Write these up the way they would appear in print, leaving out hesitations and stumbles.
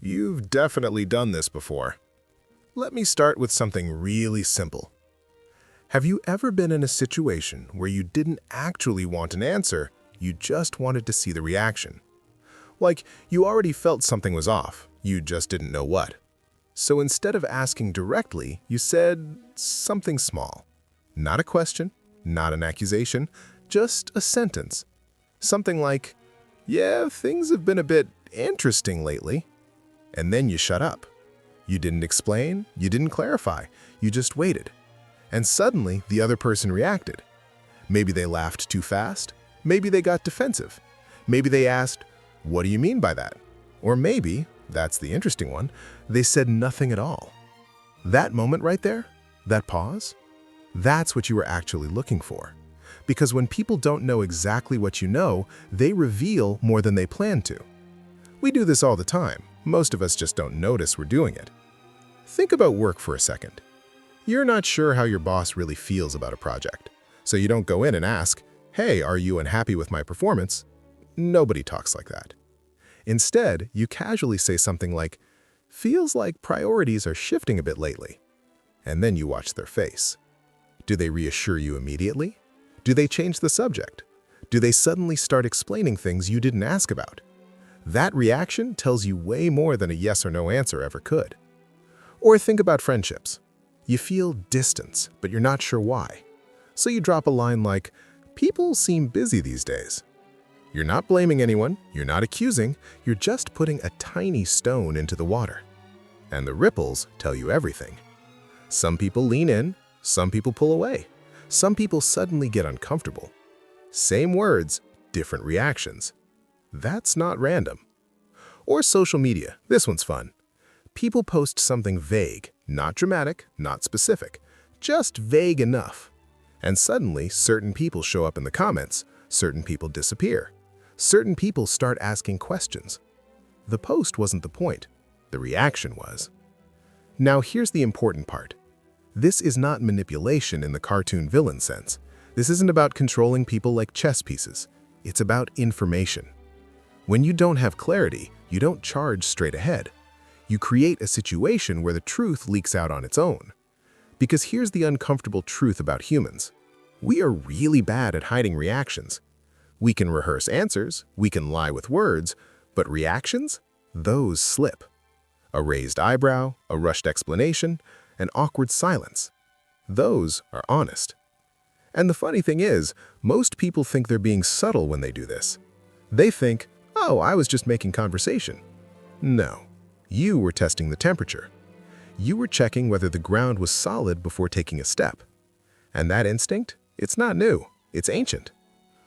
You've definitely done this before. Let me start with something really simple. Have you ever been in a situation where you didn't actually want an answer, you just wanted to see the reaction? Like, you already felt something was off, you just didn't know what. So instead of asking directly, you said something small. Not a question, not an accusation, just a sentence. Something like, "Yeah, things have been a bit interesting lately." And then you shut up. You didn't explain, you didn't clarify, you just waited. And suddenly, the other person reacted. Maybe they laughed too fast, maybe they got defensive. Maybe they asked, "What do you mean by that?" Or maybe, that's the interesting one, they said nothing at all. That moment right there, that pause, that's what you were actually looking for. Because when people don't know exactly what you know, they reveal more than they plan to. We do this all the time. Most of us just don't notice we're doing it. Think about work for a second. You're not sure how your boss really feels about a project, so you don't go in and ask, "Hey, are you unhappy with my performance?" Nobody talks like that. Instead, you casually say something like, "Feels like priorities are shifting a bit lately." And then you watch their face. Do they reassure you immediately? Do they change the subject? Do they suddenly start explaining things you didn't ask about? That reaction tells you way more than a yes or no answer ever could. Or think about friendships. You feel distance, but you're not sure why. So you drop a line like, "People seem busy these days." You're not blaming anyone, you're not accusing, you're just putting a tiny stone into the water. And the ripples tell you everything. Some people lean in, some people pull away. Some people suddenly get uncomfortable. Same words, different reactions. That's not random. Or social media. This one's fun. People post something vague, not dramatic, not specific, just vague enough. And suddenly, certain people show up in the comments, certain people disappear. Certain people start asking questions. The post wasn't the point. The reaction was. Now here's the important part. This is not manipulation in the cartoon villain sense. This isn't about controlling people like chess pieces. It's about information. When you don't have clarity, you don't charge straight ahead. You create a situation where the truth leaks out on its own. Because here's the uncomfortable truth about humans. We are really bad at hiding reactions. We can rehearse answers, we can lie with words, but reactions? Those slip. A raised eyebrow, a rushed explanation, an awkward silence. Those are honest. And the funny thing is, most people think they're being subtle when they do this. They think, "Oh, I was just making conversation." No, you were testing the temperature. You were checking whether the ground was solid before taking a step. And that instinct, it's not new, it's ancient.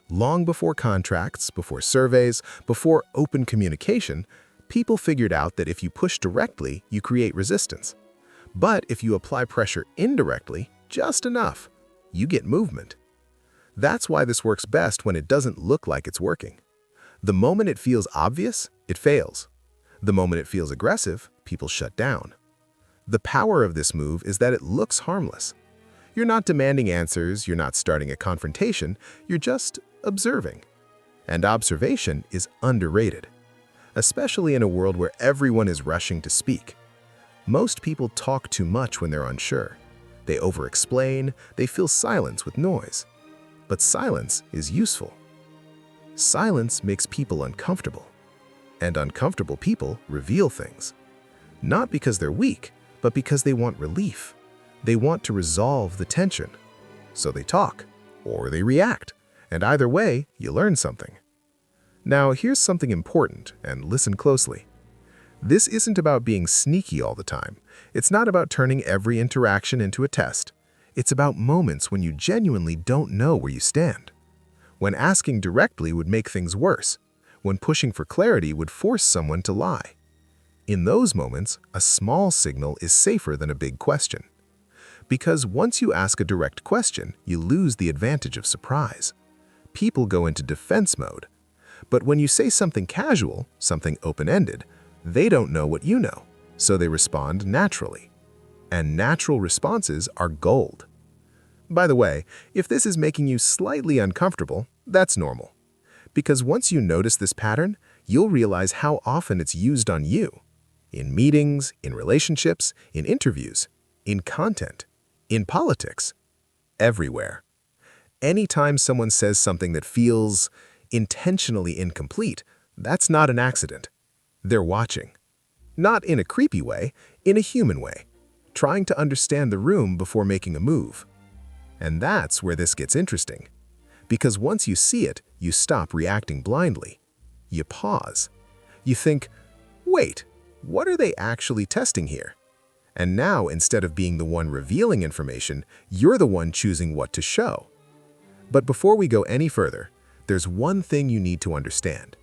Long before contracts, before surveys, before open communication, people figured out that if you push directly, you create resistance. But if you apply pressure indirectly, just enough, you get movement. That's why this works best when it doesn't look like it's working. The moment it feels obvious, it fails. The moment it feels aggressive, people shut down. The power of this move is that it looks harmless. You're not demanding answers, you're not starting a confrontation, you're just observing. And observation is underrated, especially in a world where everyone is rushing to speak. Most people talk too much when they're unsure. They over-explain, they fill silence with noise. But silence is useful. Silence makes people uncomfortable. And uncomfortable people reveal things. Not because they're weak, but because they want relief. They want to resolve the tension. So they talk, or they react. And either way, you learn something. Now, here's something important, and listen closely. This isn't about being sneaky all the time. It's not about turning every interaction into a test. It's about moments when you genuinely don't know where you stand. When asking directly would make things worse. When pushing for clarity would force someone to lie. In those moments, a small signal is safer than a big question. Because once you ask a direct question, you lose the advantage of surprise. People go into defense mode. But when you say something casual, something open-ended, they don't know what you know, so they respond naturally. And natural responses are gold. By the way, if this is making you slightly uncomfortable, that's normal. Because once you notice this pattern, you'll realize how often it's used on you. In meetings, in relationships, in interviews, in content, in politics, everywhere. Anytime someone says something that feels intentionally incomplete, that's not an accident. They're watching. Not in a creepy way, in a human way, trying to understand the room before making a move. And that's where this gets interesting. Because once you see it, you stop reacting blindly. You pause. You think, wait, what are they actually testing here? And now, instead of being the one revealing information, you're the one choosing what to show. But before we go any further, there's one thing you need to understand.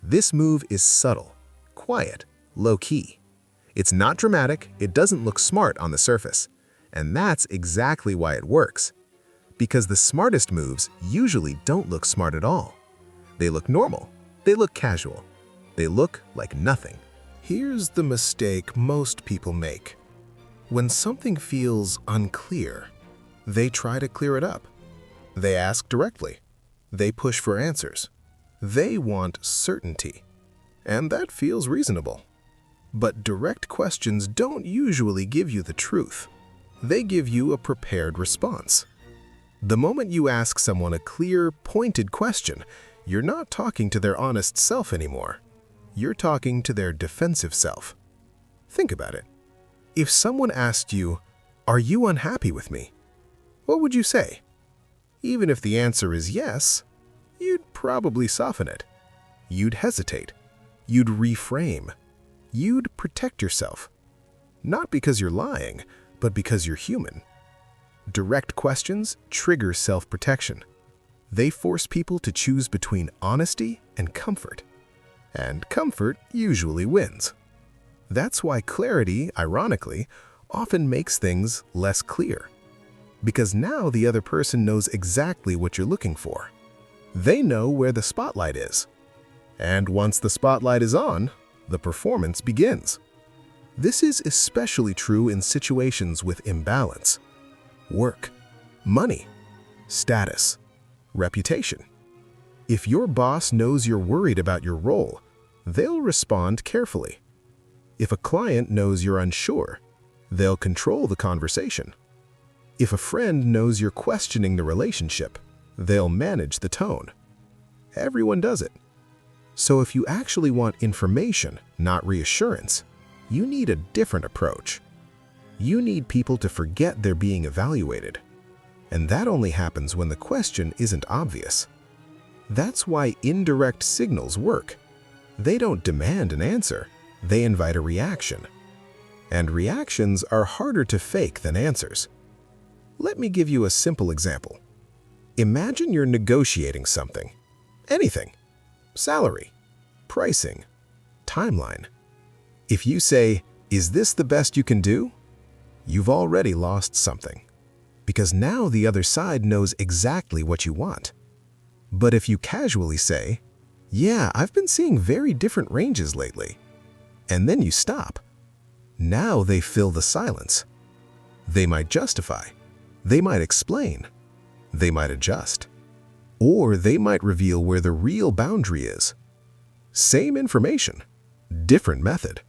This move is subtle, quiet, low-key. It's not dramatic, it doesn't look smart on the surface. And that's exactly why it works. Because the smartest moves usually don't look smart at all. They look normal, they look casual, they look like nothing. Here's the mistake most people make. When something feels unclear, they try to clear it up. They ask directly. They push for answers. They want certainty. And that feels reasonable. But direct questions don't usually give you the truth. They give you a prepared response. The moment you ask someone a clear, pointed question, you're not talking to their honest self anymore. You're talking to their defensive self. Think about it. If someone asked you, "Are you unhappy with me?" what would you say? Even if the answer is yes, you'd probably soften it. You'd hesitate. You'd reframe. You'd protect yourself. Not because you're lying, but because you're human. Direct questions trigger self-protection. They force people to choose between honesty and comfort. And comfort usually wins. That's why clarity, ironically, often makes things less clear. Because now the other person knows exactly what you're looking for. They know where the spotlight is. And once the spotlight is on, the performance begins. This is especially true in situations with imbalance. Work, money, status, reputation. If your boss knows you're worried about your role, they'll respond carefully. If a client knows you're unsure, they'll control the conversation. If a friend knows you're questioning the relationship, they'll manage the tone. Everyone does it. So if you actually want information, not reassurance, you need a different approach. You need people to forget they're being evaluated. And that only happens when the question isn't obvious. That's why indirect signals work. They don't demand an answer, they invite a reaction. And reactions are harder to fake than answers. Let me give you a simple example. Imagine you're negotiating something. Anything. Salary, pricing, timeline. If you say, "Is this the best you can do?" you've already lost something. Because now the other side knows exactly what you want. But if you casually say, "Yeah, I've been seeing very different ranges lately," and then you stop, now they fill the silence. They might justify. They might explain. They might adjust. Or they might reveal where the real boundary is. Same information, different method.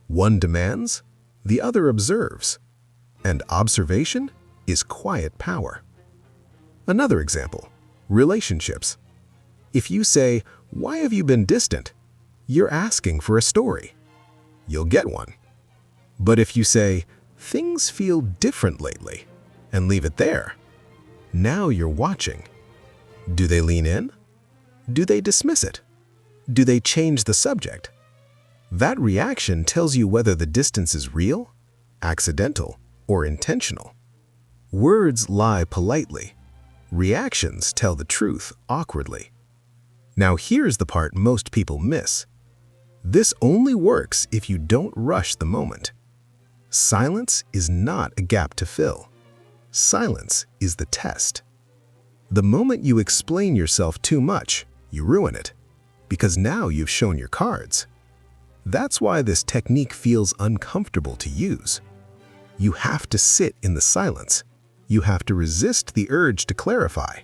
One demands, the other observes. And observation is quiet power. Another example, relationships. If you say, "Why have you been distant?" you're asking for a story. You'll get one. But if you say, "Things feel different lately," and leave it there, now you're watching. Do they lean in? Do they dismiss it? Do they change the subject? That reaction tells you whether the distance is real, accidental, or intentional. Words lie politely. Reactions tell the truth awkwardly. Now here's the part most people miss. This only works if you don't rush the moment. Silence is not a gap to fill. Silence is the test. The moment you explain yourself too much, you ruin it, because now you've shown your cards. That's why this technique feels uncomfortable to use. You have to sit in the silence. You have to resist the urge to clarify.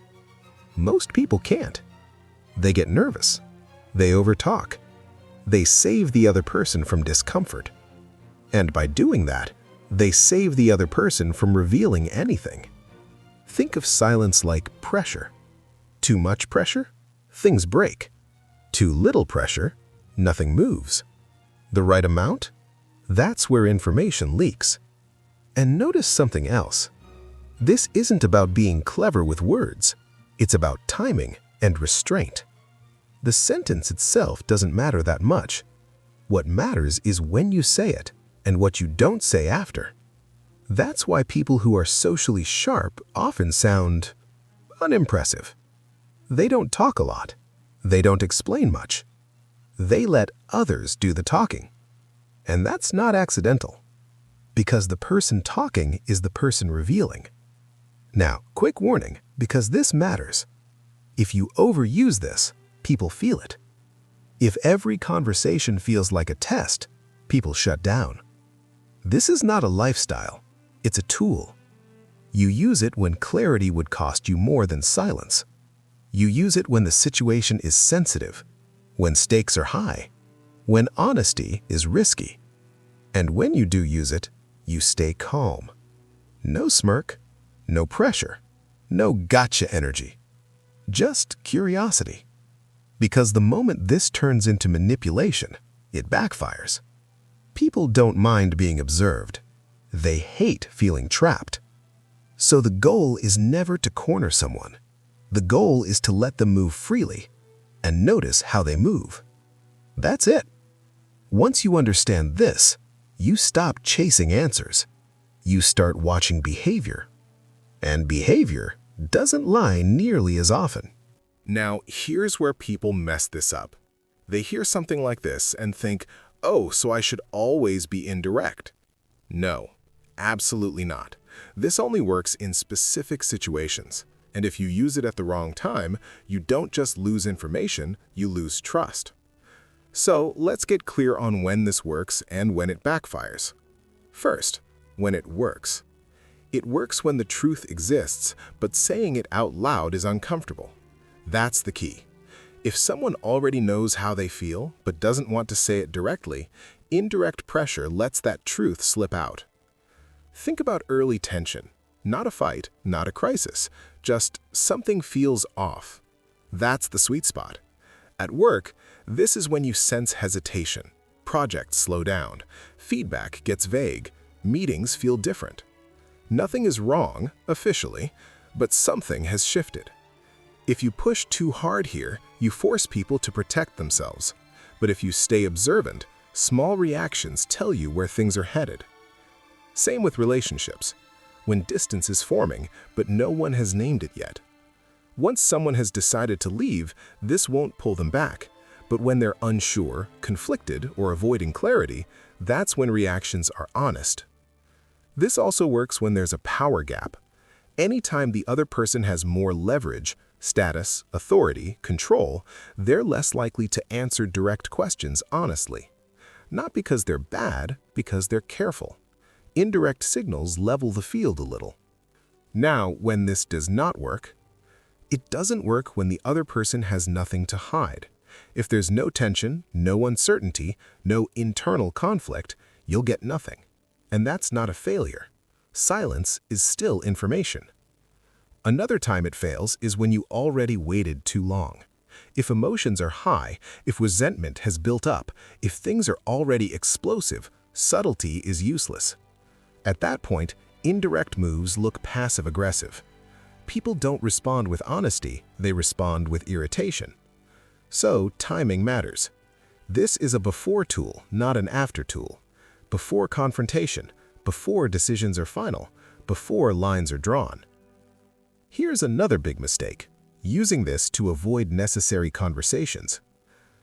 Most people can't. They get nervous. They overtalk. They save the other person from discomfort. And by doing that, they save the other person from revealing anything. Think of silence like pressure. Too much pressure? Things break. Too little pressure? Nothing moves. The right amount? That's where information leaks. And notice something else. This isn't about being clever with words. It's about timing and restraint. The sentence itself doesn't matter that much. What matters is when you say it and what you don't say after. That's why people who are socially sharp often sound unimpressive. They don't talk a lot. They don't explain much. They let others do the talking. And that's not accidental, because the person talking is the person revealing. Now, quick warning, because this matters. If you overuse this, people feel it. If every conversation feels like a test, people shut down. This is not a lifestyle. It's a tool. You use it when clarity would cost you more than silence. You use it when the situation is sensitive, when stakes are high, when honesty is risky. And when you do use it, you stay calm. No smirk, no pressure, no gotcha energy. Just curiosity. Because the moment this turns into manipulation, it backfires. People don't mind being observed. They hate feeling trapped. So the goal is never to corner someone. The goal is to let them move freely and notice how they move. That's it. Once you understand this, you stop chasing answers. You start watching behavior. And behavior doesn't lie nearly as often. Now, here's where people mess this up. They hear something like this and think, oh, so I should always be indirect. No, absolutely not. This only works in specific situations. And if you use it at the wrong time, you don't just lose information, you lose trust. So let's get clear on when this works and when it backfires. First, when it works. It works when the truth exists, but saying it out loud is uncomfortable. That's the key. If someone already knows how they feel, but doesn't want to say it directly, indirect pressure lets that truth slip out. Think about early tension. Not a fight, not a crisis, just something feels off. That's the sweet spot. At work, this is when you sense hesitation. Projects slow down, feedback gets vague, meetings feel different. Nothing is wrong, officially, but something has shifted. If you push too hard here, you force people to protect themselves. But if you stay observant, small reactions tell you where things are headed. Same with relationships. When distance is forming, but no one has named it yet. Once someone has decided to leave, this won't pull them back. But when they're unsure, conflicted, or avoiding clarity, that's when reactions are honest. This also works when there's a power gap. Anytime the other person has more leverage, status, authority, control, they're less likely to answer direct questions honestly. Not because they're bad, because they're careful. Indirect signals level the field a little. Now, when this does not work, it doesn't work when the other person has nothing to hide. If there's no tension, no uncertainty, no internal conflict, you'll get nothing. And that's not a failure. Silence is still information. Another time it fails is when you already waited too long. If emotions are high, if resentment has built up, if things are already explosive, subtlety is useless. At that point, indirect moves look passive-aggressive. People don't respond with honesty, they respond with irritation. So, timing matters. This is a before tool, not an after tool. Before confrontation, before decisions are final, before lines are drawn. Here's another big mistake, using this to avoid necessary conversations.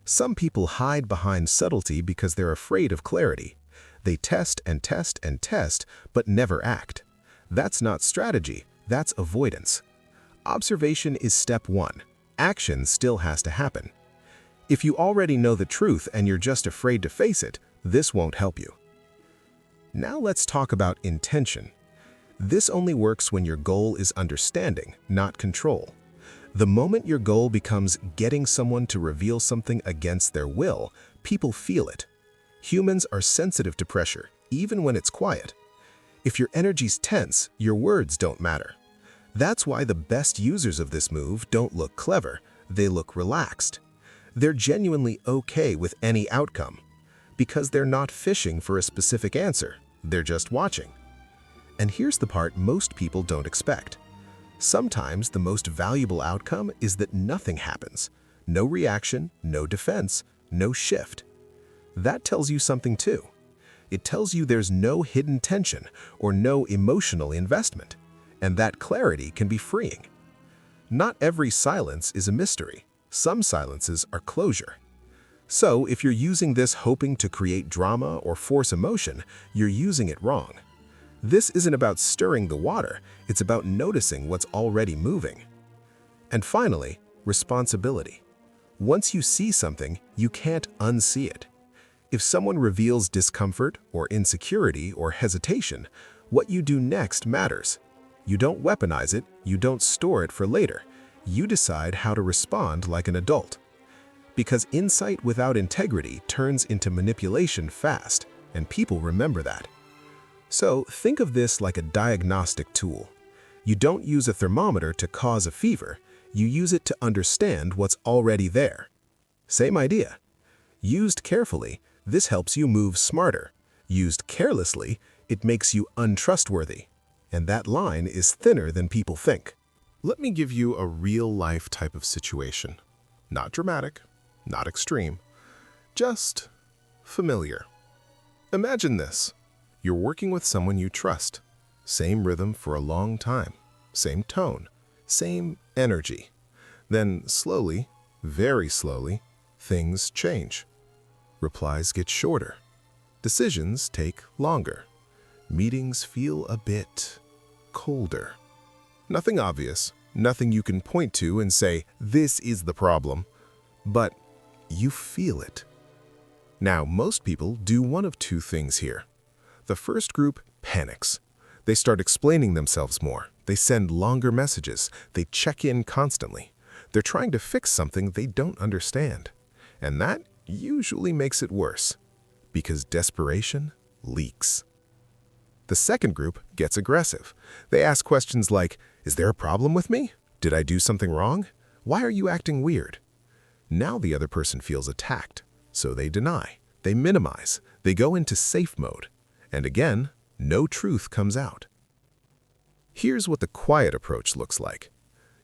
Some people hide behind subtlety because they're afraid of clarity. They test and test and test, but never act. That's not strategy, that's avoidance. Observation is step one. Action still has to happen. If you already know the truth and you're just afraid to face it, this won't help you. Now let's talk about intention. This only works when your goal is understanding, not control. The moment your goal becomes getting someone to reveal something against their will, People feel it. Humans are sensitive to pressure, even when it's quiet. If your energy's tense, your words don't matter. That's why the best users of this move don't look clever, they look relaxed. They're genuinely okay with any outcome, because they're not fishing for a specific answer, they're just watching. And here's the part most people don't expect. Sometimes the most valuable outcome is that nothing happens. No reaction, no defense, no shift. That tells you something too. It tells you there's no hidden tension or no emotional investment, and that clarity can be freeing. Not every silence is a mystery. Some silences are closure. So if you're using this hoping to create drama or force emotion, you're using it wrong. This isn't about stirring the water, it's about noticing what's already moving. And finally, responsibility. Once you see something, you can't unsee it. If someone reveals discomfort or insecurity or hesitation, what you do next matters. You don't weaponize it, you don't store it for later. You decide how to respond like an adult. Because insight without integrity turns into manipulation fast, and people remember that. So think of this like a diagnostic tool. You don't use a thermometer to cause a fever, you use it to understand what's already there. Same idea. Used carefully, this helps you move smarter. Used carelessly, it makes you untrustworthy. And that line is thinner than people think. Let me give you a real-life type of situation. Not dramatic, not extreme, just familiar. Imagine this. You're working with someone you trust. Same rhythm for a long time, same tone, same energy. Then slowly, very slowly, things change. Replies get shorter. Decisions take longer. Meetings feel a bit colder. Nothing obvious, nothing you can point to and say, this is the problem. But you feel it. Now, most people do one of two things here. The first group panics. They start explaining themselves more. They send longer messages. They check in constantly. They're trying to fix something they don't understand. And that usually makes it worse, because desperation leaks. The second group gets aggressive. They ask questions like, is there a problem with me? Did I do something wrong? Why are you acting weird? Now the other person feels attacked, so they deny, they minimize, they go into safe mode. And again, no truth comes out. Here's what the quiet approach looks like.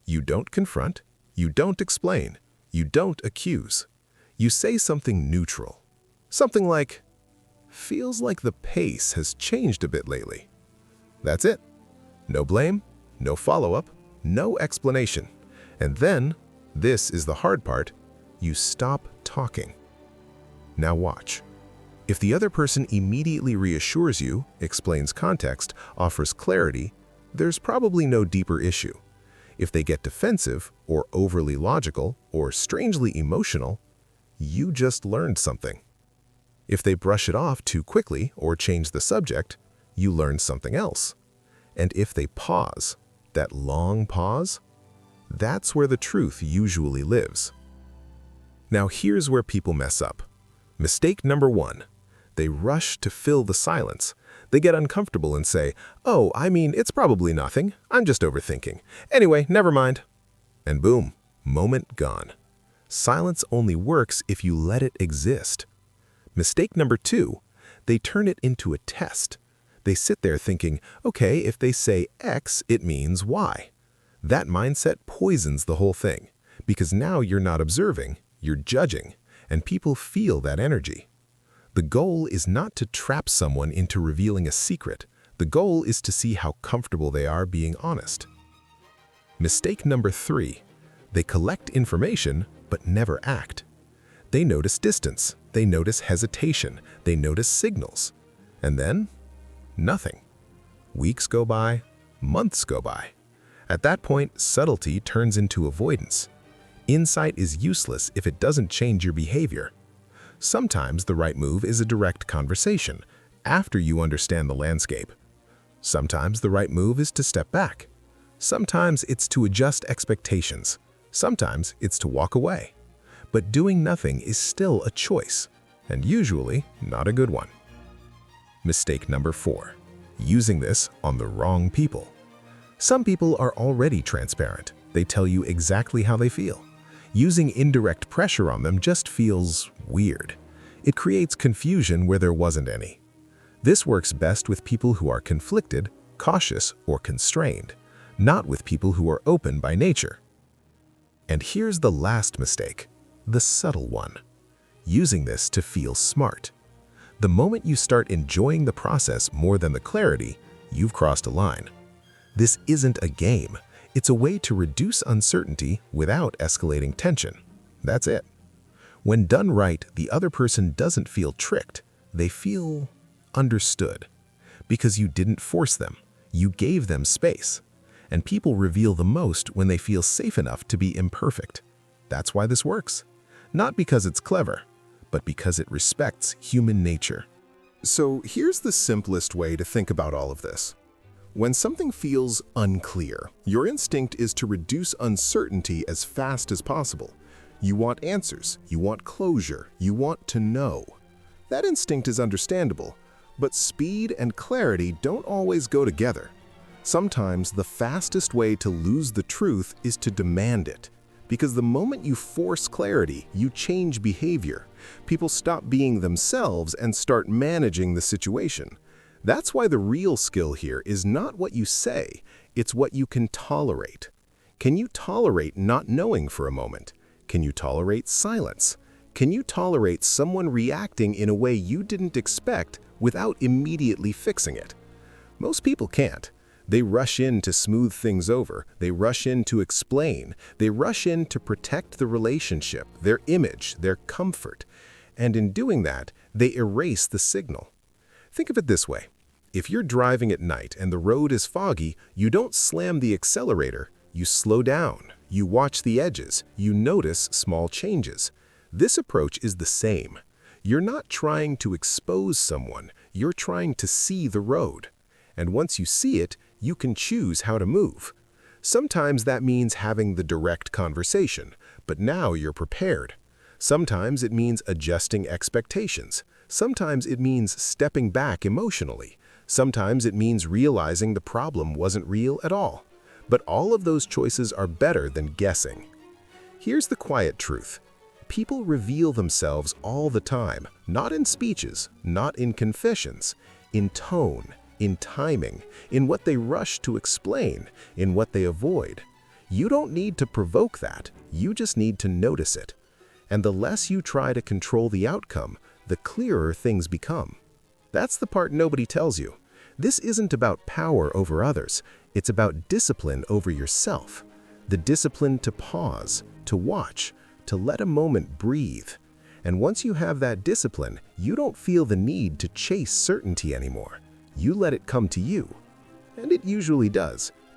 You don't confront, you don't explain, you don't accuse. You say something neutral. Something like, feels like the pace has changed a bit lately. That's it. No blame, no follow-up, no explanation. And then, this is the hard part, you stop talking. Now watch. If the other person immediately reassures you, explains context, offers clarity, there's probably no deeper issue. If they get defensive, or overly logical, or strangely emotional, you just learned something. If they brush it off too quickly or change the subject, you learned something else. And if they pause, that long pause, that's where the truth usually lives. Now here's where people mess up. Mistake number one. They rush to fill the silence. They get uncomfortable and say, oh, I mean, it's probably nothing. I'm just overthinking. Anyway, never mind. And boom, moment gone. Silence only works if you let it exist. Mistake number two, they turn it into a test. They sit there thinking, okay, if they say X, it means Y. That mindset poisons the whole thing, because now you're not observing, you're judging, and people feel that energy. The goal is not to trap someone into revealing a secret. The goal is to see how comfortable they are being honest. Mistake number three, they collect information but never act. They notice distance, they notice hesitation, they notice signals. And then, nothing. Weeks go by, months go by. At that point, subtlety turns into avoidance. Insight is useless if it doesn't change your behavior. Sometimes the right move is a direct conversation, after you understand the landscape. Sometimes the right move is to step back. Sometimes it's to adjust expectations. Sometimes it's to walk away. But doing nothing is still a choice. and usually not a good one. Mistake number 4. Using this on the wrong people. Some people are already transparent. They tell you exactly how they feel. Using indirect pressure on them just feels weird. It creates confusion where there wasn't any. This works best with people who are conflicted, cautious, or constrained, not with people who are open by nature. And here's the last mistake, the subtle one. Using this to feel smart. The moment you start enjoying the process more than the clarity, you've crossed a line. This isn't a game. It's a way to reduce uncertainty without escalating tension. That's it. When done right, the other person doesn't feel tricked. They feel understood. Because you didn't force them. You gave them space. And people reveal the most when they feel safe enough to be imperfect. That's why this works. Not because it's clever, but because it respects human nature. So here's the simplest way to think about all of this. When something feels unclear, your instinct is to reduce uncertainty as fast as possible. You want answers, you want closure, you want to know. That instinct is understandable, but speed and clarity don't always go together. Sometimes the fastest way to lose the truth is to demand it. Because the moment you force clarity, you change behavior. People stop being themselves and start managing the situation. That's why the real skill here is not what you say, it's what you can tolerate. Can you tolerate not knowing for a moment? Can you tolerate silence? Can you tolerate someone reacting in a way you didn't expect without immediately fixing it? Most people can't. They rush in to smooth things over, they rush in to explain, they rush in to protect the relationship, their image, their comfort. And in doing that, they erase the signal. Think of it this way. If you're driving at night and the road is foggy, you don't slam the accelerator, you slow down, you watch the edges, you notice small changes. This approach is the same. You're not trying to expose someone, you're trying to see the road. And once you see it, you can choose how to move. Sometimes that means having the direct conversation, but now you're prepared. Sometimes it means adjusting expectations. Sometimes it means stepping back emotionally. Sometimes it means realizing the problem wasn't real at all. But all of those choices are better than guessing. Here's the quiet truth. People reveal themselves all the time, not in speeches, not in confessions, in tone, in timing, in what they rush to explain, in what they avoid. You don't need to provoke that, you just need to notice it. And the less you try to control the outcome, the clearer things become. That's the part nobody tells you. This isn't about power over others, it's about discipline over yourself. The discipline to pause, to watch, to let a moment breathe. And once you have that discipline, you don't feel the need to chase certainty anymore. You let it come to you. And it usually does.